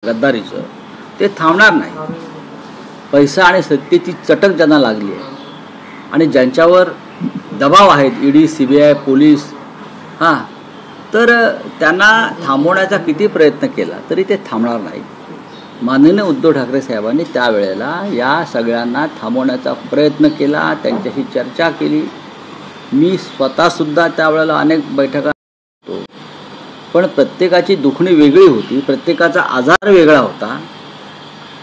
गद्दारीचं ते थांबणार नाही। पैसा आणि सत्तेची चटक ज्यांना लागली आहे आणि ज्यांच्यावर दबाव आहेत, ईडी, सीबीआय, पोलीस, तर त्यांना थांबवण्याचा किती प्रयत्न केला तरी ते थांबणार नाही। माननीय उद्धव ठाकरे साहेबांनी त्यावेळेला या सगळ्यांना थांबवण्याचा प्रयत्न केला, त्यांच्याशी चर्चा केली। मी स्वतःसुद्धा त्यावेळेला अनेक बैठका होतो, पण प्रत्येकाची दुखणी वेगळी होती, प्रत्येकाचा आजार वेगळा होता,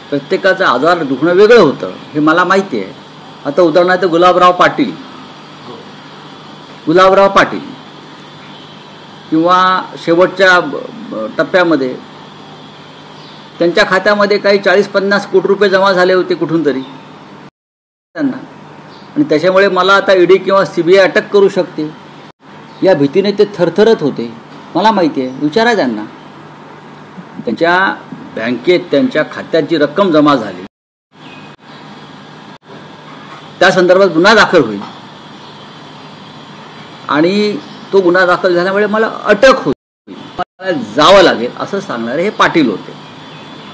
प्रत्येकाचा आजार दुखणं वेगळं होतं हे मला माहिती आहे। आता उदाहरणार्थ गुलाबराव पाटील किंवा शेवटच्या टप्प्यामध्ये त्यांच्या खात्यामध्ये काही 40-50 कोटी रुपये जमा झाले होते कुठून तरी त्यांना, आणि त्याच्यामुळे मला आता ईडी किंवा सीबीआय अटक करू शकते या भीतीने ते थरथरत होते। मला माहिती आहे, विचारा त्यांना। त्यांच्या बँकेत त्यांच्या खात्यात जी रक्कम जमा झाली त्या संदर्भात गुन्हा दाखल होईल आणि तो गुन्हा दाखल झाल्यामुळे मला अटक होईल, मला जावं लागेल असं सांगणारे हे पाटील होते।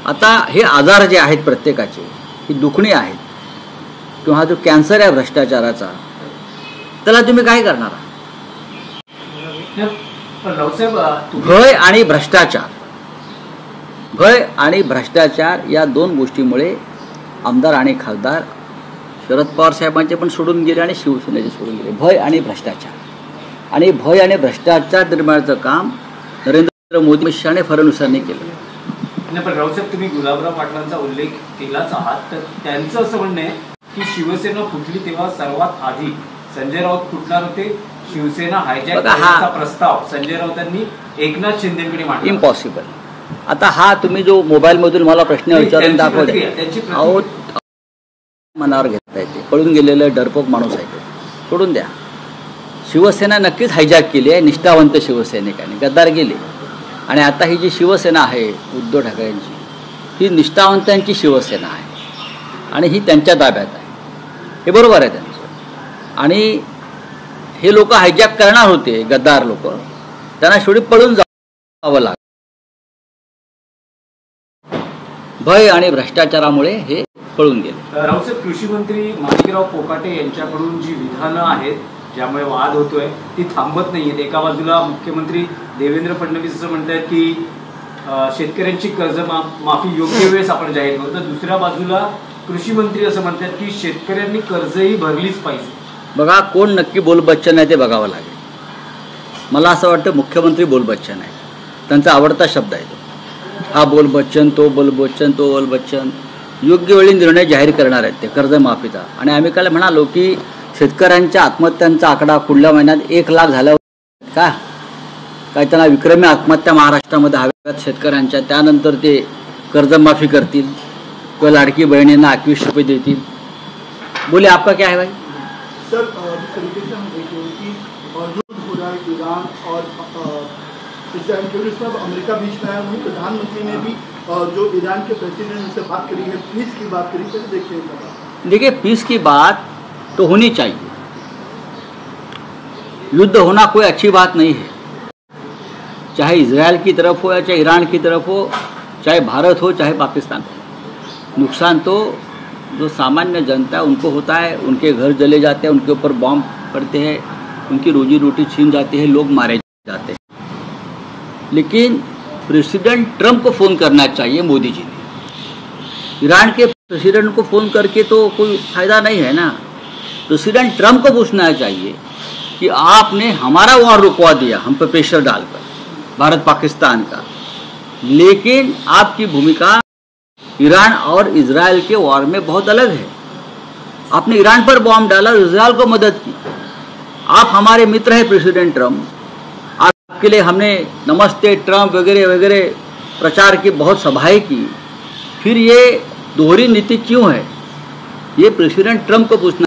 आता हे आजार जे आहेत प्रत्येकाचे, ही दुखणी आहेत किंवा हा जो कॅन्सर आहे भ्रष्टाचाराचा, त्याला तुम्ही काय करणार? भय आणि भ्रष्टाचार या दोन गोष्टीमुळे आमदार आणि खासदार शरद पवार साहेबांचे पण सोडून गेले आणि शिवसेनेचे सोडून गेले। भय आणि भ्रष्टाचार निर्माणाचं काम नरेंद्र मोदी, अमित शहा, फडणवीसांनी केलं। पण रावसाहेब, तुम्ही गुलाबराव पाटलांचा उल्लेख केलाच आहात, तर त्यांचं असं म्हणणं आहे की शिवसेना फुटली तेव्हा सर्वात आधी संजय राऊत फुटणार होते। शिवसेना हायजॅक करण्याचा प्रस्ताव संजय राऊतांनी एकनाथ शिंदेकडे मांडला। इम्पॉसिबल। आता हा तुम्ही जो मोबाईल मधून मला प्रश्न विचारून दाखवले, अहो मनावर घेता येते, पळून गेलेलं डरपोक माणूस आहे, सोडून द्या। शिवसेना नक्कीच हायजॅक केली आहे निष्ठावंत शिवसैनिकांनी, गद्दार गेले, आणि आता ही जी शिवसेना आहे उद्धव ठाकरेंची, ही निष्ठावंतांची शिवसेना आहे आणि ही त्यांच्या ताब्यात आहे, हे बरोबर आहे त्यांचं। आणि हे लोक हायजॅक करणार होते, गद्दार लोक, त्यांना शेवटी पळून जावं लागलं। भय आणि भ्रष्टाचारामुळे हे पळून गेले। रावसाहेब, कृषी मंत्री माणिकराव कोकाटे यांच्याकडून जी विधानं आहेत ज्यामुळे वाद होतोय ती थांबत नाहीयेत। एका बाजूला मुख्यमंत्री देवेंद्र फडणवीस असं म्हणतात की शेतकऱ्यांची कर्ज माफी योग्य वेळेस आपण जाहीर करू, तर दुसऱ्या बाजूला कृषी मंत्री असं म्हणतात की शेतकऱ्यांनी कर्जही भरलीच पाहिजे। बघा, कोण नक्की बोलबच्चन आहे ते बघावं लागेल। मला असं वाटतं मुख्यमंत्री बोलबच्चन आहे, त्यांचा आवडता शब्द आहे तो। हा बोलबच्चन, तो बोलबच्चन, तो बोलबच्चन, योग्य वेळी निर्णय जाहीर करणार आहेत ते कर्जमाफीचा। आणि आम्ही काल म्हणालो की शेतकऱ्यांच्या आत्महत्यांचा आकडा पुढल्या महिन्यात 1 लाख झाल्यावर काय त्यांना विक्रमी आत्महत्या महाराष्ट्रामध्ये हव्यात शेतकऱ्यांच्या, त्यानंतर ते कर्जमाफी करतील किंवा लाडकी बहिणींना 21 रुपये देतील। बोले आपका क्या है भाई? सर, जिस तरीके से हम देख रहे हैं कि युद्ध हो रहा है ईरान और इजराइल के, इसमें अमेरिका बीच में आया, वहीं प्रधानमंत्री ने भी जो ईरान के प्रेसिडेंट से बात करी है, पीस की बात करी, कैसे देखते हैं? देखिए, पीस की बात तो होनी चाहिए, युद्ध होना कोई अच्छी बात नहीं है, चाहे इजराइल की तरफ हो या चाहे ईरान की तरफ हो, चाहे भारत हो चाहे पाकिस्तान हो। नुकसान तो जो सामान्य जनता है उनको होता है, उनके घर जले जाते हैं, उनके ऊपर बॉम्ब पड़ते हैं, उनकी रोजी रोटी छीन जाती है, लोग मारे जाते हैं। लेकिन प्रेसिडेंट ट्रंप को फ़ोन करना चाहिए मोदी जी ने। ईरान के प्रेसिडेंट को फ़ोन करके तो कोई फ़ायदा नहीं है ना। प्रेसिडेंट ट्रंप को पूछना चाहिए कि आपने हमारा वॉर रुकवा दिया, हम पर प्रेशर डालकर, भारत पाकिस्तान का, लेकिन आपकी भूमिका ईरान और इजराइल के वॉर में बहुत अलग है। आपने ईरान पर बॉम्ब डाला, इजराइल को मदद की। आप हमारे मित्र हैं प्रेसिडेंट ट्रंप, आपके लिए हमने नमस्ते ट्रंप वगैरह वगैरह प्रचार की, बहुत सभाएं की, फिर ये दोहरी नीति क्यों है? ये प्रेसिडेंट ट्रंप को पूछना